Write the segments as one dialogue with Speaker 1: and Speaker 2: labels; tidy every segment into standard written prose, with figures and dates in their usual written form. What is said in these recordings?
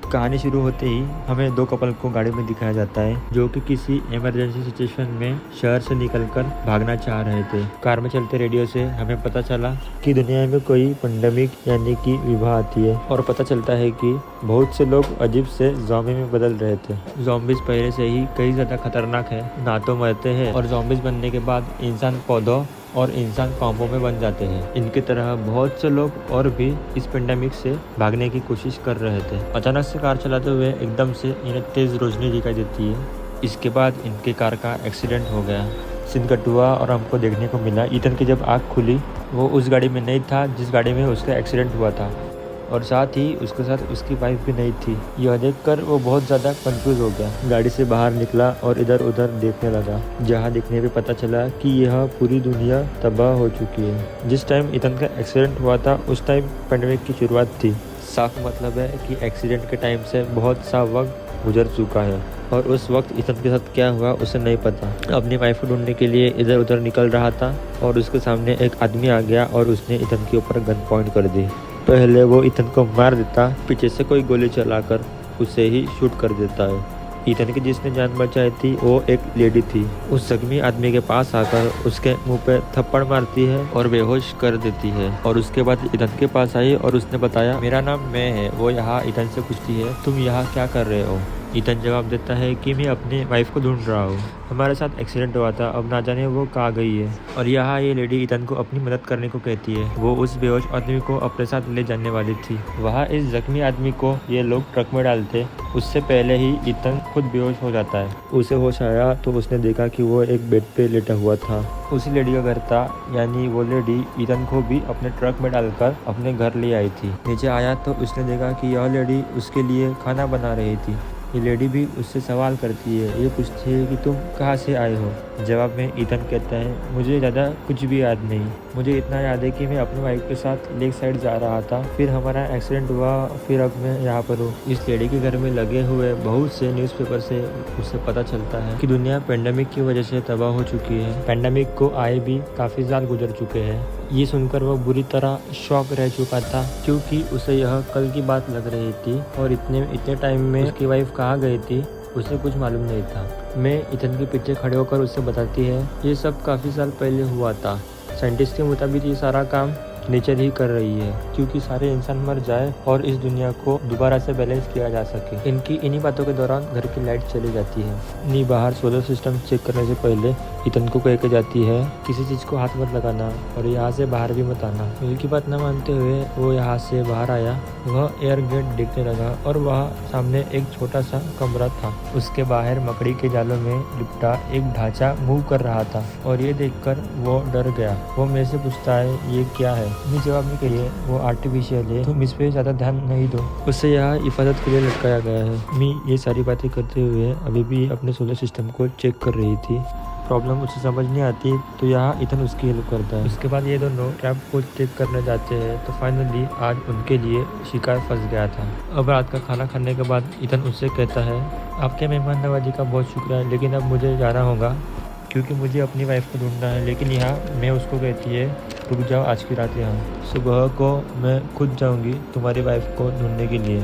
Speaker 1: कहानी शुरू होते ही हमें दो कपल को गाड़ी में दिखाया जाता है जो कि किसी इमरजेंसी सिचुएशन में शहर से निकलकर भागना चाह रहे थे। कार में चलते रेडियो से हमें पता चला कि दुनिया में कोई पेंडेमिक यानी कि विभा आती है और पता चलता है कि बहुत से लोग अजीब से ज़ॉम्बी में बदल रहे थे। ज़ॉम्बीज पहले से ही कई ज़्यादा खतरनाक है, ना तो मरते हैं और ज़ॉम्बीज बनने के बाद इंसान पौधों और इंसान कॉम्बो में बन जाते हैं। इनकी तरह बहुत से लोग और भी इस पेंडेमिक से भागने की कोशिश कर रहे थे। अचानक से कार चलाते हुए एकदम से इन्हें तेज रोशनी दिखाई देती है। इसके बाद इनके कार का एक्सीडेंट हो गया। सीन कट हुआ और हमको देखने को मिला ईथन की जब आँख खुली वो उस गाड़ी में नहीं था जिस गाड़ी में उसका एक्सीडेंट हुआ था और साथ ही उसके साथ उसकी वाइफ भी नहीं थी। यह देखकर वो बहुत ज़्यादा कंफ्यूज हो गया। गाड़ी से बाहर निकला और इधर उधर देखने लगा, जहाँ देखने पे पता चला कि यह पूरी दुनिया तबाह हो चुकी है। जिस टाइम ईथन का एक्सीडेंट हुआ था उस टाइम पेंडेमिक की शुरुआत थी। साफ मतलब है कि एक्सीडेंट के टाइम से बहुत सा वक्त गुजर चुका है और उस वक्त ईथन के साथ क्या हुआ उसे नहीं पता। अपनी वाइफ को ढूंढने के लिए इधर उधर निकल रहा था और उसके सामने एक आदमी आ गया और उसने ईथन के ऊपर गन पॉइंट कर दी। पहले वो ईथन को मार देता, पीछे से कोई गोली चलाकर उसे ही शूट कर देता है। ईथन की जिसने जान बचाई थी वो एक लेडी थी। उस जख्मी आदमी के पास आकर उसके मुंह पे थप्पड़ मारती है और बेहोश कर देती है और उसके बाद ईथन के पास आई और उसने बताया मेरा नाम मैं है। वो यहाँ ईथन से पूछती है तुम यहाँ क्या कर रहे हो। ईथन जवाब देता है कि मैं अपनी वाइफ को ढूंढ रहा हूँ, हमारे साथ एक्सीडेंट हुआ था, अब ना जाने वो कहाँ गई है। और यहाँ ये लेडी ईथन को अपनी मदद करने को कहती है। वो उस बेहोश आदमी को अपने साथ ले जाने वाली थी। वहाँ इस जख्मी आदमी को ये लोग ट्रक में डालते उससे पहले ही ईथन खुद बेहोश हो जाता है। उसे होश आया तो उसने देखा कि वो एक बेड पे लेटा हुआ था। उसी लेडी का घर था, यानी वो लेडी ईथन को भी अपने ट्रक में डालकर अपने घर ले आई थी। नीचे आया तो उसने देखा कि यह लेडी उसके लिए खाना बना रही थी। ये लेडी भी उससे सवाल करती है, ये पूछती है कि तुम कहाँ से आए हो। जवाब में ईथन कहता है मुझे ज़्यादा कुछ भी याद नहीं, मुझे इतना याद है कि मैं अपनी वाइफ के साथ लेक साइड जा रहा था, फिर हमारा एक्सीडेंट हुआ, फिर अब मैं यहाँ पर हूँ। इस लेडी के घर में लगे हुए बहुत से न्यूज़पेपर से उसे पता चलता है कि दुनिया पेंडेमिक की वजह से तबाह हो चुकी है। पेंडेमिक को आए भी काफ़ी साल गुजर चुके हैं। ये सुनकर वो बुरी तरह शॉक रह चुका था क्योंकि उसे यह कल की बात लग रही थी और इतने टाइम में उसकी वाइफ कहाँ गई थी उसे कुछ मालूम नहीं था। मैं ईथन के पीछे खड़े होकर उससे बताती है ये सब काफ़ी साल पहले हुआ था। साइंटिस्ट के मुताबिक ये सारा काम नेचर ही कर रही है क्योंकि सारे इंसान मर जाए और इस दुनिया को दोबारा से बैलेंस किया जा सके। इन्हीं बातों के दौरान घर की लाइट चली जाती है। बाहर सोलर सिस्टम चेक करने से पहले ईथन को कह के जाती है किसी चीज़ को हाथ मत लगाना और यहाँ से बाहर भी मत आना। उनकी बात न मानते हुए वो यहाँ से बाहर आया। वह एयर गेट देखने लगा और वहाँ सामने एक छोटा सा कमरा था। उसके बाहर मकड़ी के जालों में लिपटा एक ढांचा मूव कर रहा था और ये देखकर वो डर गया। वो मेरे से पूछता है ये क्या है। मैं जवाब में कहिए वो आर्टिफिशियल है, तुम इस पे ज़्यादा ध्यान नहीं दो, उससे यहाँ हिफाजत के लिए लटकाया गया है। मैं ये सारी बातें करते हुए अभी भी अपने सोलर सिस्टम को चेक कर रही थी। प्रॉब्लम उसे समझ नहीं आती तो यहाँ ईथन उसकी हेल्प करता है। उसके बाद ये दोनों ट्रैप को चेक करने जाते हैं तो फाइनली आज उनके लिए शिकार फंस गया था। अब रात का खाना खाने के बाद ईथन उससे कहता है आपके मेहमान नवाजी का बहुत शुक्रिया, लेकिन अब मुझे जाना होगा क्योंकि मुझे अपनी वाइफ को ढूंढना है। लेकिन यहाँ मैं उसको कहती है रुक जाओ, आज की रात यहाँ, सुबह को मैं खुद जाऊँगी तुम्हारी वाइफ को ढूंढने के लिए।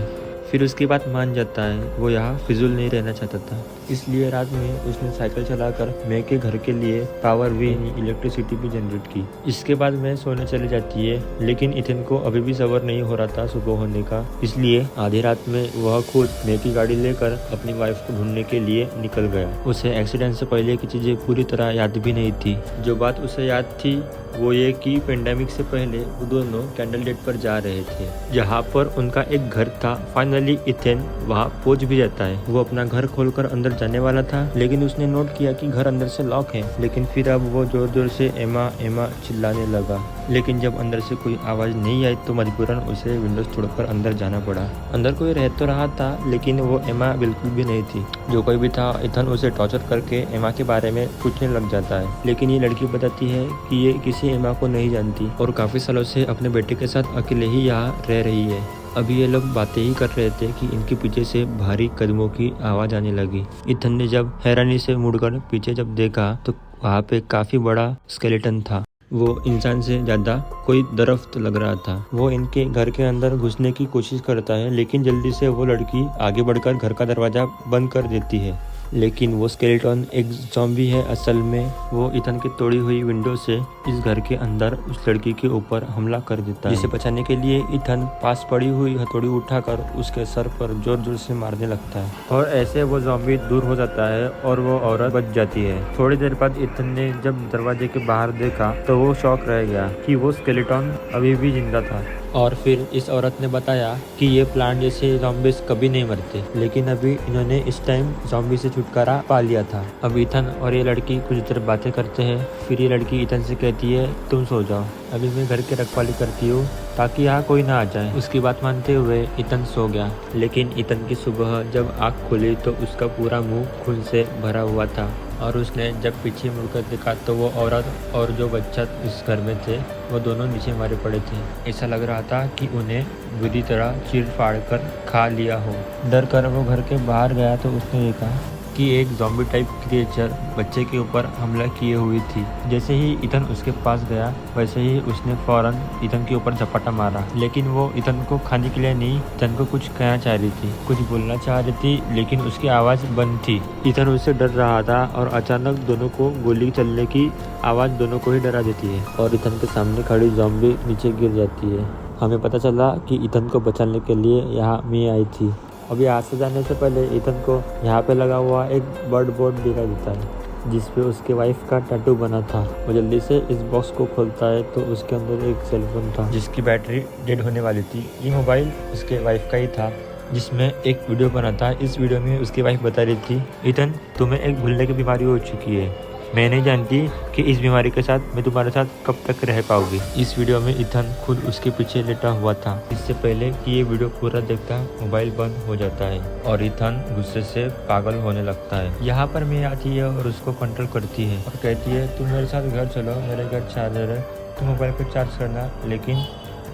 Speaker 1: फिर उसकी बात मान जाता है। वो यहाँ फिजूल नहीं रहना चाहता था, इसलिए रात में उसने साइकिल चलाकर मैं के घर के लिए पावर भी इलेक्ट्रिसिटी भी जनरेट की। इसके बाद मैं सोने चली जाती है। लेकिन ईथन को अभी भी सबर नहीं हो रहा था सुबह होने का, इसलिए आधी रात में वह खुद मैं की गाड़ी लेकर अपनी वाइफ को ढूंढने के लिए निकल गया। उसे एक्सीडेंट से पहले की चीजें पूरी तरह याद भी नहीं थी। जो बात उसे याद थी वो ये कि पेंडेमिक से पहले वो दोनों कैंडल डेट पर जा रहे थे जहाँ पर उनका एक घर था। फाइनली ईथन वहाँ पहुँच भी जाता है। वो अपना घर खोलकर अंदर जाने वाला था लेकिन उसने नोट किया कि घर अंदर से लॉक है। लेकिन फिर अब वो जोर जोर से एमा एमा चिल्लाने लगा, लेकिन जब अंदर से कोई आवाज़ नहीं आई तो मजबूरन उसे विंडोज तोड़कर अंदर जाना पड़ा। अंदर कोई रह तो रहा था लेकिन वो एमा बिल्कुल भी नहीं थी। जो कोई भी था ईथन उसे टॉर्चर करके एमा के बारे में पूछने लग जाता है। लेकिन ये लड़की बताती है कि ये किसी एमा को नहीं जानती और काफ़ी सालों से अपने बेटे के साथ अकेले ही यहाँ रह रही है। अभी ये लोग बातें ही कर रहे थे कि इनके पीछे से भारी कदमों की आवाज़ आने लगी। ईथन ने जब हैरानी से मुड़कर पीछे जब देखा तो वहाँ पे काफ़ी बड़ा स्केलेटन था। वो इंसान से ज्यादा कोई दरख्त लग रहा था। वो इनके घर के अंदर घुसने की कोशिश करता है, लेकिन जल्दी से वो लड़की आगे बढ़कर घर का दरवाजा बंद कर देती है। लेकिन वो स्केलेटन एक ज़ॉम्बी है। असल में वो इथन की तोड़ी हुई विंडो से इस घर के अंदर उस लड़की के ऊपर हमला कर देता है, जिसे बचाने के लिए इथन पास पड़ी हुई हथौड़ी उठाकर उसके सर पर जोर जोर से मारने लगता है और ऐसे वो ज़ॉम्बी दूर हो जाता है और वो औरत बच जाती है। थोड़ी देर बाद इथन ने जब दरवाजे के बाहर देखा तो वो शॉक रह गया कि वो स्केलेटन अभी भी जिंदा था। और फिर इस औरत ने बताया कि ये प्लांट जैसे ज़ॉम्बीज कभी नहीं मरते, लेकिन अभी इन्होंने इस टाइम ज़ॉम्बी से छुटकारा पा लिया था। अब इथन और ये लड़की कुछ देर बातें करते हैं। फिर ये लड़की इथन से कहती है तुम सो जाओ, अभी मैं घर की रखवाली करती हूँ ताकि यहाँ कोई ना आ जाए। उसकी बात मानते हुए इथन सो गया। लेकिन इथन की सुबह जब आँख खुली तो उसका पूरा मुंह खून से भरा हुआ था और उसने जब पीछे मुड़कर देखा तो वो औरत और जो बच्चा इस घर में थे वो दोनों नीचे मारे पड़े थे। ऐसा लग रहा था कि उन्हें बुरी तरह चीर फाड़ कर खा लिया हो। डर कर वो घर के बाहर गया तो उसने देखा कि एक ज़ॉम्बी टाइप क्रिएचर बच्चे के ऊपर हमला किए हुई थी। जैसे ही इथन उसके पास गया वैसे ही उसने फौरन इथन के ऊपर झपटा मारा, लेकिन वो इथन को खाने के लिए नहीं, इथन को कुछ कहना चाह रही थी, कुछ बोलना चाह रही थी, लेकिन उसकी आवाज़ बंद थी। इथन उससे डर रहा था और अचानक दोनों को गोली चलने की आवाज़ दोनों को ही डरा देती है और इथन के सामने खड़ी ज़ॉम्बी नीचे गिर जाती है। हमें पता चला कि इथन को बचाने के लिए यहाँ मी आई थी। अब यहाँ से जाने से पहले इथन को यहाँ पे लगा हुआ एक बर्ड बोर्ड दिखाई देता है जिसपे उसके वाइफ का टैटू बना था। वो जल्दी से इस बॉक्स को खोलता है तो उसके अंदर एक सेलफोन था जिसकी बैटरी डेड होने वाली थी। ये मोबाइल उसके वाइफ का ही था जिसमें एक वीडियो बना था। इस वीडियो में उसकी वाइफ बता रही थी इथन तुम्हें एक भूलने की बीमारी हो चुकी है, मैं नहीं जानती कि इस बीमारी के साथ मैं तुम्हारे साथ कब तक रह पाऊंगी। इस वीडियो में इथन खुद उसके पीछे लेटा हुआ था। इससे पहले कि ये वीडियो पूरा देखता मोबाइल बंद हो जाता है और इथन गुस्से से पागल होने लगता है। यहाँ पर मैं आती है और उसको कंट्रोल करती है और कहती है तुम मेरे साथ घर चलो, मेरे घर चार्जर है, तुम मोबाइल पर चार्ज करना। लेकिन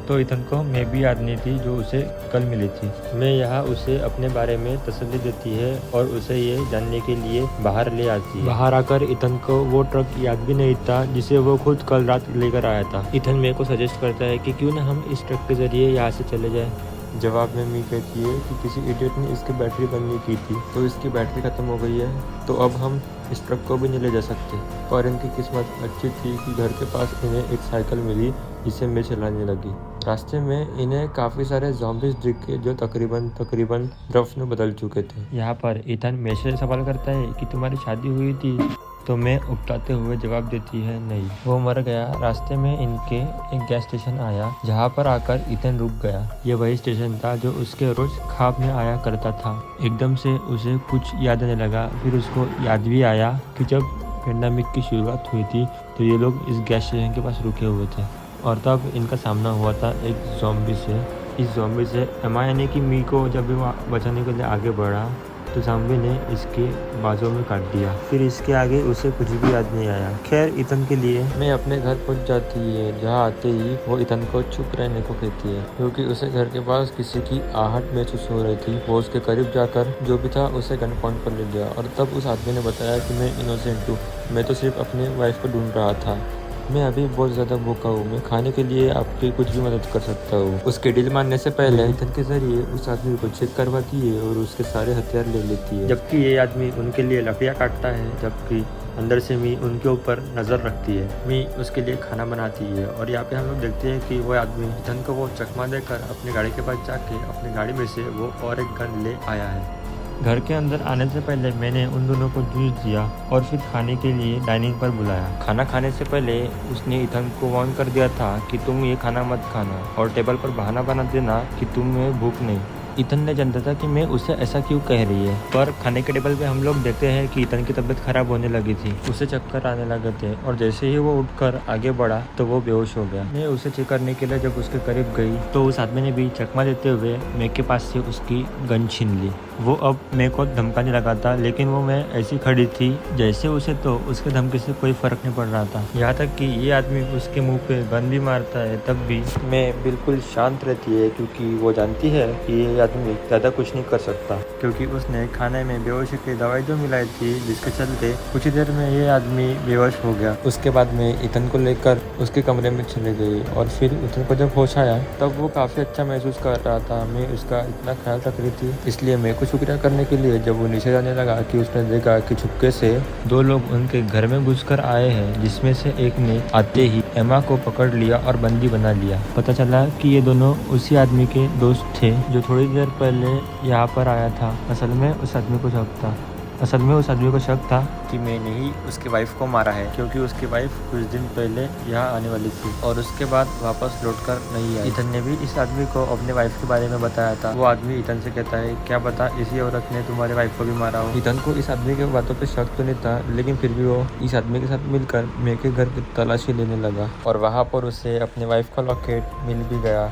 Speaker 1: तो इथन को मैं भी याद नहीं थी जो उसे कल मिली थी। मैं यहाँ उसे अपने बारे में तसल्ली देती है और उसे ये जानने के लिए बाहर ले आती है। बाहर आकर इथन को वो ट्रक याद भी नहीं था जिसे वो खुद कल रात लेकर आया था। इथन मेरे को सजेस्ट करता है कि क्यों ना हम इस ट्रक के जरिए यहाँ से चले जाए। जवाब में मी कहती है कि किसी इडियट ने इसकी बैटरी बंद नहीं की थी तो इसकी बैटरी ख़त्म हो गई है, तो अब हम इस ट्रक को भी नहीं ले जा सकते। और इनकी किस्मत अच्छी थी कि घर के पास इन्हें एक साइकिल मिली जिसे मैं चलाने लगी। रास्ते में इन्हें काफ़ी सारे ज़ॉम्बीज दिखे जो तकरीबन रफ में बदल चुके थे। यहाँ पर इथन मेरे से सवाल करता है कि तुम्हारी शादी हुई थी, तो मैं उपटाते हुए जवाब देती है नहीं, वो मर गया। रास्ते में इनके एक गैस स्टेशन आया जहाँ पर आकर इथन रुक गया। ये वही स्टेशन था जो उसके रोज ख्वाब में आया करता था। एकदम से उसे कुछ याद आने लगा। फिर उसको याद भी आया कि जब पेंडेमिक की शुरुआत हुई थी तो ये लोग इस गैस स्टेशन के पास रुके हुए थे और तब इनका सामना हुआ था एक ज़ॉम्बी से। इस ज़ॉम्बी से एमा यानी कि मी को जब भी वो बचाने के लिए आगे बढ़ा तो ज़ॉम्बी ने इसके बाजू में काट दिया। फिर इसके आगे उसे कुछ भी याद नहीं आया। खैर इथन के लिए मैं अपने घर पहुंच जाती है, जहां आते ही वो इथन को चुप रहने को कहती है क्योंकि उसे घर के पास किसी की आहट महसूस हो रही थी। वो उसके करीब जाकर जो भी था उसे गन पॉइंट पर ले गया और तब उस आदमी ने बताया कि मैं इनोसेंट हूँ, मैं तो सिर्फ अपने वाइफ को ढूंढ रहा था, मैं अभी बहुत ज़्यादा भूखा हूँ, मैं खाने के लिए आपकी कुछ भी मदद कर सकता हूँ। उसके डील मानने से पहले इथन के जरिए उस आदमी को चेक करवाती है और उसके सारे हथियार ले लेती है, जबकि ये आदमी उनके लिए लकड़ियाँ काटता है, जबकि अंदर से मी उनके ऊपर नज़र रखती है। मी उसके लिए खाना बनाती है और यहाँ पे हम लोग देखते हैं कि वो आदमी इथन को वो चकमा देकर अपने गाड़ी के पास जाके अपने गाड़ी में से वो और एक गन ले आया है। घर के अंदर आने से पहले मैंने उन दोनों को जूस दिया और फिर खाने के लिए डाइनिंग पर बुलाया। खाना खाने से पहले उसने इथन को वार्न कर दिया था कि तुम ये खाना मत खाना और टेबल पर बहाना बना देना कि तुम्हें भूख नहीं। इथन ने जानता था कि मैं उसे ऐसा क्यों कह रही है, पर खाने के टेबल पे हम लोग देखते हैं कि इथन की तबीयत खराब होने लगी थी, उसे चक्कर आने लगे थे और जैसे ही वो उठकर आगे बढ़ा तो वो बेहोश हो गया। मैं उसे चेक करने के लिए जब उसके करीब गई तो उस आदमी ने भी चकमा देते हुए मैं के पास से उसकी गन छीन ली। वो अब मेरे को धमकाने लगा था, लेकिन वो मैं ऐसी खड़ी थी जैसे उसे तो उसके धमकी से कोई फर्क नहीं पड़ रहा था। यहाँ तक कि ये आदमी उसके मुंह पे गन भी मारता है, तब भी मैं बिल्कुल शांत रहती है, क्योंकि वो जानती है कि ये आदमी ज़्यादा कुछ नहीं कर सकता, क्योंकि उसने खाने में बेहोशी की दवाई जो मिलाई थी, जिसके चलते कुछ ही देर में ये आदमी बेहोश हो गया। उसके बाद में इतन को लेकर उसके कमरे में चले गई और फिर इतन को जब होश आया तब वो काफ़ी अच्छा महसूस कर रहा था। मैं उसका इतना ख्याल रख रही थी, इसलिए मैं कुछ शुक्रिया करने के लिए जब वो नीचे जाने लगा कि उसने देखा कि चुपके से 2 लोग उनके घर में घुसकर आए हैं, जिसमें से एक ने आते ही एमा को पकड़ लिया और बंदी बना लिया। पता चला कि ये दोनों उसी आदमी के दोस्त थे जो थोड़ी देर पहले यहाँ पर आया था। असल में उस आदमी को शक था कि मैंने ही उसकी वाइफ को मारा है, क्योंकि उसकी वाइफ कुछ दिन पहले यहाँ आने वाली थी और उसके बाद वापस लौटकर नहीं आई। इतन ने भी इस आदमी को अपने वाइफ के बारे में बताया था। वो आदमी इतन से कहता है, क्या बता इसी औरत ने तुम्हारे वाइफ को भी मारा हो। इतन को इस आदमी के बातों पे शक तो नहीं था, लेकिन फिर भी वो इस आदमी के साथ मिलकर मे के घर की तलाशी लेने लगा और वहाँ पर उसे अपने वाइफ का लॉकेट मिल भी गया।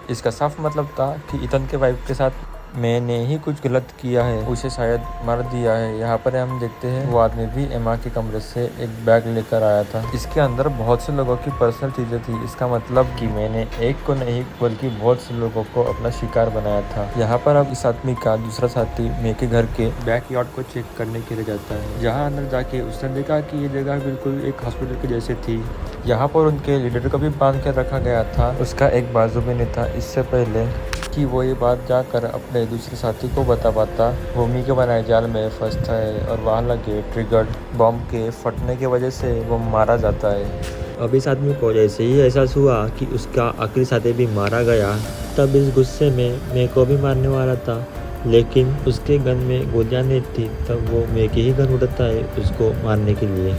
Speaker 1: इसका साफ मतलब था कि इतन के वाइफ के साथ मैंने ही कुछ गलत किया है, उसे शायद मार दिया है। यहाँ पर हम देखते हैं वो आदमी भी एमा के कमरे से एक बैग लेकर आया था। इसके अंदर बहुत से लोगों की पर्सनल चीजें थी। इसका मतलब कि मैंने एक को नहीं बल्कि बहुत से लोगों को अपना शिकार बनाया था। यहाँ पर अब इस आदमी का दूसरा साथी मे के घर के बैकयार्ड को चेक करने के लिए जाता है। जहाँ अंदर जाके उसने देखा कि ये जगह बिल्कुल एक हॉस्पिटल के जैसे थी। यहाँ पर उनके लीडर को भी बांध कर रखा गया था, उसका एक बाजू भी नहीं था। इससे पहले कि वो ये बात जाकर अपने दूसरे साथी को बता पाता, भूमि के बनाए जाल में फंसता है और वहाँ लगे ट्रिगर्ड बम के फटने की वजह से वो मारा जाता है। अब इस आदमी को जैसे ही एहसास हुआ कि उसका आखिरी साथी भी मारा गया, तब इस गुस्से में मैं को भी मारने वाला था, लेकिन उसके गन में गोलियां नहीं थी। तब वो मैं की ही गन उड़ाता है उसको मारने के लिए।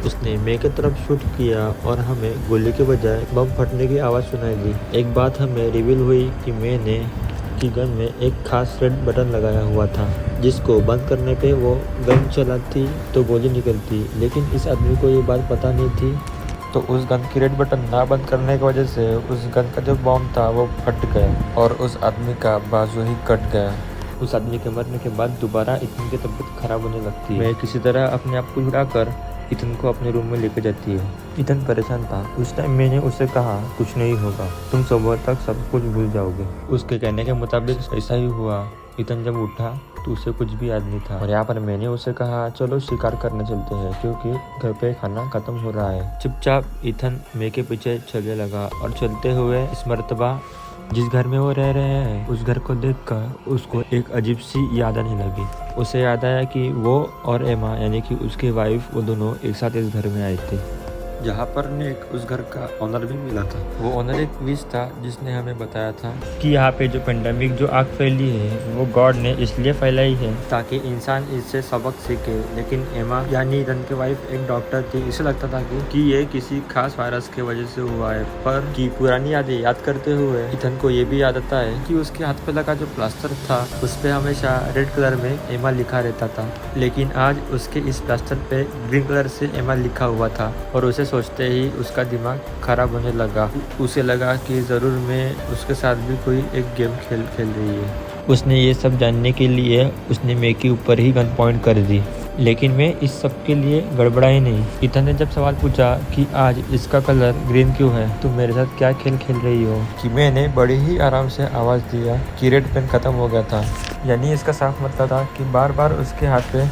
Speaker 1: उसने मैं की तरफ शूट किया और हमें गोली के बजाय बम फटने की आवाज़ सुनाई दी। एक बात हमें रिवील हुई कि मैंने की गन में एक खास रेड बटन लगाया हुआ था, जिसको बंद करने पे वो गन चलाती तो गोली निकलती, लेकिन इस आदमी को ये बात पता नहीं थी। तो उस गन की रेड बटन ना बंद करने की वजह से उस गन का जो बम था वो फट गया और उस आदमी का बाजू ही कट गया। उस आदमी के मरने के बाद दोबारा इतन की तबीयत खराब होने लगती है। मैं किसी तरह अपने आप को छुड़ाकर इतन को अपने रूम में लेकर जाती है। इतन परेशान था। उस टाइम मैंने उसे कहा, कुछ नहीं होगा, तुम सुबह तक सब कुछ भूल जाओगे। उसके कहने के मुताबिक ऐसा ही हुआ। इतन जब उठा तो उसे कुछ भी याद नहीं था और यहाँ पर मैंने उसे कहा, चलो शिकार करने चलते हैं, क्योंकि घर पे खाना खत्म हो रहा है। चुपचाप इतन मैं के पीछे चलने लगा और चलते हुए इस मर्तबा जिस घर में वो रह रहे हैं उस घर को देखकर उसको एक अजीब सी याद आने लगी। उसे याद आया कि वो और एमा यानी कि उसकी वाइफ, वो दोनों एक साथ इस घर में आए थे, जहाँ पर नेक उस घर का ऑनर भी मिला था। वो ऑनर एक विश था जिसने हमें बताया था कि यहाँ पे जो पेंडेमिक जो आग फैली है वो गॉड ने इसलिए फैलाई है ताकि इंसान इससे सबक सीखे। लेकिन एमा यानी इतन की वाइफ एक डॉक्टर थी, इसे लगता था कि ये किसी खास वायरस की वजह से हुआ है। पर की पुरानी यादें याद करते हुए इतन को ये भी याद आता है कि उसके हाथ पे लगा जो प्लास्टर था उस पे हमेशा रेड कलर में एमा लिखा रहता था, लेकिन आज उसके इस प्लास्टर पे ग्रीन कलर से एमा लिखा हुआ था। और उसे सोचते ही उसका दिमाग खराब होने लगा। उसे लगा कि ज़रूर मैं उसके साथ भी कोई एक गेम खेल रही है। उसने ये सब जानने के लिए उसने मैं के ऊपर ही गन पॉइंट कर दी, लेकिन मैं इस सब के लिए गड़बड़ा ही नहीं। इतन ने जब सवाल पूछा कि आज इसका कलर ग्रीन क्यों है, तुम मेरे साथ क्या खेल खेल रही हो, कि मैंने बड़ी ही आराम से आवाज़ दिया कि रेड पेन ख़त्म हो गया था। यानी इसका साफ मतलब था कि बार बार उसके हाथ पे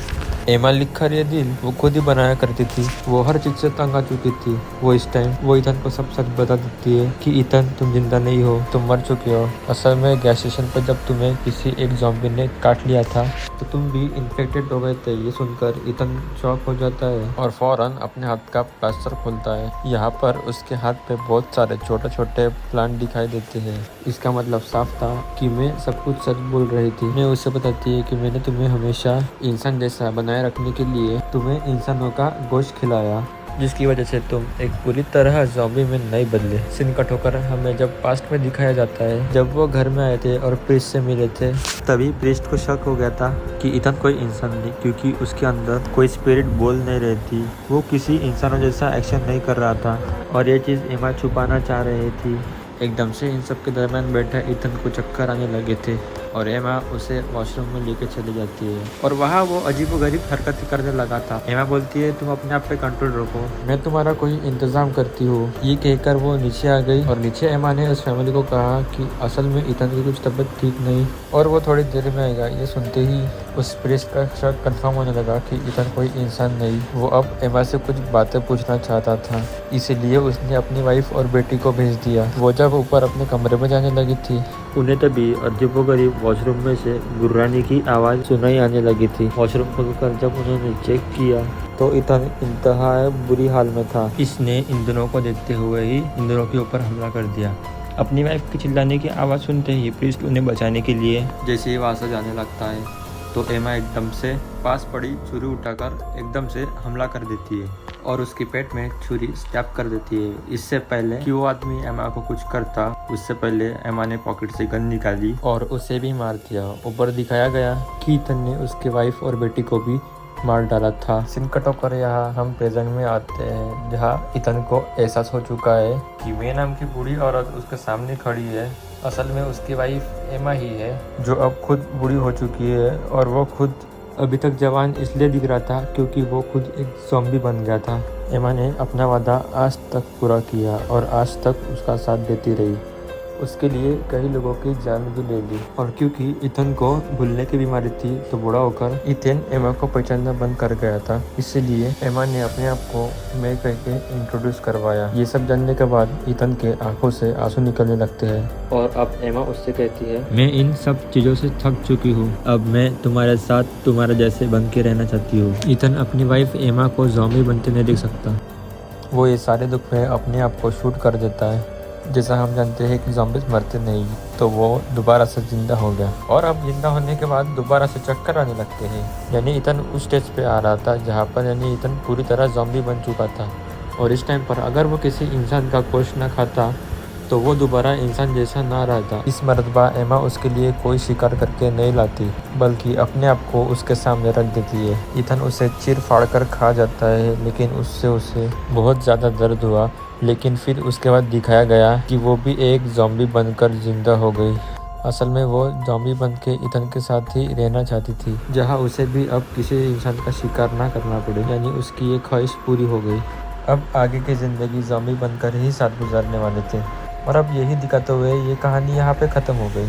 Speaker 1: एमा लिखा ये दिल वो खुद ही बनाया करती थी। वो हर चीज से तंग आ चुकी थी। वो इस टाइम वो इतन को सब सच बता देती है कि इतन तुम जिंदा नहीं हो, तुम मर चुके हो। असल में गैस स्टेशन पर जब तुम्हें किसी एक ज़ॉम्बी ने काट लिया था तो तुम भी इन्फेक्टेड हो गए थे। ये सुनकर इतन शॉक हो जाता है और फौरन अपने हाथ का प्लास्टर खोलता है। यहाँ पर उसके हाथ पे बहुत सारे छोटे छोटे प्लांट दिखाई देते हैं। इसका मतलब साफ था कि मैं सब कुछ सच बोल रही थी। मैं उसे बताती है कि मैंने तुम्हें हमेशा इंसान जैसा बनाए रखने के लिए तुम्हें इंसानों का गोश्त खिलाया, जिसकी वजह से तुम एक पूरी तरह ज़ॉम्बी में नहीं बदले। सीन कट होकर हमें जब पास्ट में दिखाया जाता है, जब वो घर में आए थे और प्रीस्ट से मिले थे, तभी प्रीस्ट को शक हो गया था कि इतन कोई इंसान नहीं, क्योंकि उसके अंदर कोई स्पिरिट बोल नहीं रही थी। वो किसी इंसानों जैसा एक्शन नहीं कर रहा था और ये चीज़ एमा छुपाना चाह रही थी। एकदम से इन सब के दरमियान बैठे इतन को चक्कर आने लगे थे। और एमा उसे वॉशरूम में लेके चली जाती है और वहाँ वो अजीबोगरीब हरकतें करने लगा था। एमा बोलती है, तुम अपने आप पे कंट्रोल रखो, मैं तुम्हारा कोई इंतजाम करती हूँ। ये कहकर वो नीचे आ गई और नीचे एमा ने उस फैमिली को कहा कि असल में ईथन की कुछ तबीयत ठीक नहीं और वो थोड़ी देर में आएगा। ये सुनते ही उस प्रेस का शक कंफर्म होने लगा कि ईथन कोई इंसान नहीं। वो अब एमा से कुछ बातें पूछना चाहता था, इसीलिए उसने अपनी वाइफ और बेटी को भेज दिया। वो जब ऊपर अपने कमरे में जाने लगी थी, उन्हें तभी अजीबोगरीब वॉशरूम में से गुर्राने की आवाज़ सुनाई आने लगी थी। वॉशरूम खोलकर जब उन्होंने चेक किया तो ईथन इंतहा बुरी हाल में था। इसने इन दोनों को देखते हुए ही इन दोनों के ऊपर हमला कर दिया। अपनी वाइफ की चिल्लाने की आवाज़ सुनते ही प्रीस्ट उन्हें बचाने के लिए जैसे ही वहाँ से जाने लगता है तो एमा एकदम से पास पड़ी छुरी उठाकर एकदम से हमला कर देती है और उसके पेट में छुरी स्टैब कर देती है। इससे पहले कि वो आदमी एमा को कुछ करता, उससे पहले एमा ने पॉकेट से गन निकाली और उसे भी मार दिया। ऊपर दिखाया गया कि ईथन ने उसके वाइफ और बेटी को भी मार डाला था। सीन कट होकर यहाँ हम प्रेजेंट में आते हैं, जहाँ ईथन को एहसास हो चुका है कि मे नाम की बूढ़ी औरत उसके सामने खड़ी है, असल में उसकी वाइफ एमा ही है, जो अब खुद बूढ़ी हो चुकी है। और वो खुद अभी तक जवान इसलिए दिख रहा था क्योंकि वो खुद एक ज़ॉम्बी बन गया था। एमा ने अपना वादा आज तक पूरा किया और आज तक उसका साथ देती रही। उसके लिए कई लोगों की जान भी ले ली और क्योंकि ईथन को भूलने की बीमारी थी तो बूढ़ा होकर ईथन एमा को पहचानना बंद कर गया था। इसलिए एमा ने अपने आप को मैं कह के इंट्रोड्यूस करवाया। ये सब जानने के बाद ईथन के आंखों से आंसू निकलने लगते हैं और अब एमा उससे कहती है, मैं इन सब चीज़ों से थक चुकी हूँ, अब मैं तुम्हारे साथ तुम्हारे जैसे बन के रहना चाहती हूँ। ईथन अपनी वाइफ एमा को ज़ॉम्बी बनते नहीं देख सकता। वो ये सारे दुख में अपने आप को शूट कर देता है। जैसा हम जानते हैं कि ज़ॉम्बीज़ मरते नहीं, तो वो दोबारा से जिंदा हो गया और अब जिंदा होने के बाद दोबारा से चक्कर आने लगते हैं। यानी ईथन उस स्टेज पे आ रहा था जहाँ पर यानी ईथन पूरी तरह ज़ॉम्बी बन चुका था और इस टाइम पर अगर वो किसी इंसान का गोश्त ना खाता तो वो दोबारा इंसान जैसा ना रहता। इस मरतबा एमा उसके लिए कोई शिकार करके नहीं लाती, बल्कि अपने आप को उसके सामने रख देती है। ईथन उसे चीर फाड़ कर खा जाता है, लेकिन उससे उसे बहुत ज़्यादा दर्द हुआ। लेकिन फिर उसके बाद दिखाया गया कि वो भी एक ज़ॉम्बी बनकर जिंदा हो गई। असल में वो ज़ॉम्बी बन के ईथन के साथ ही रहना चाहती थी, जहाँ उसे भी अब किसी इंसान का शिकार ना करना पड़े, यानी उसकी ये ख्वाहिश पूरी हो गई। अब आगे की ज़िंदगी ज़ॉम्बी बनकर ही साथ गुजारने वाले थे और अब यही दिखाते हुए ये कहानी यहाँ पे ख़त्म हो गई।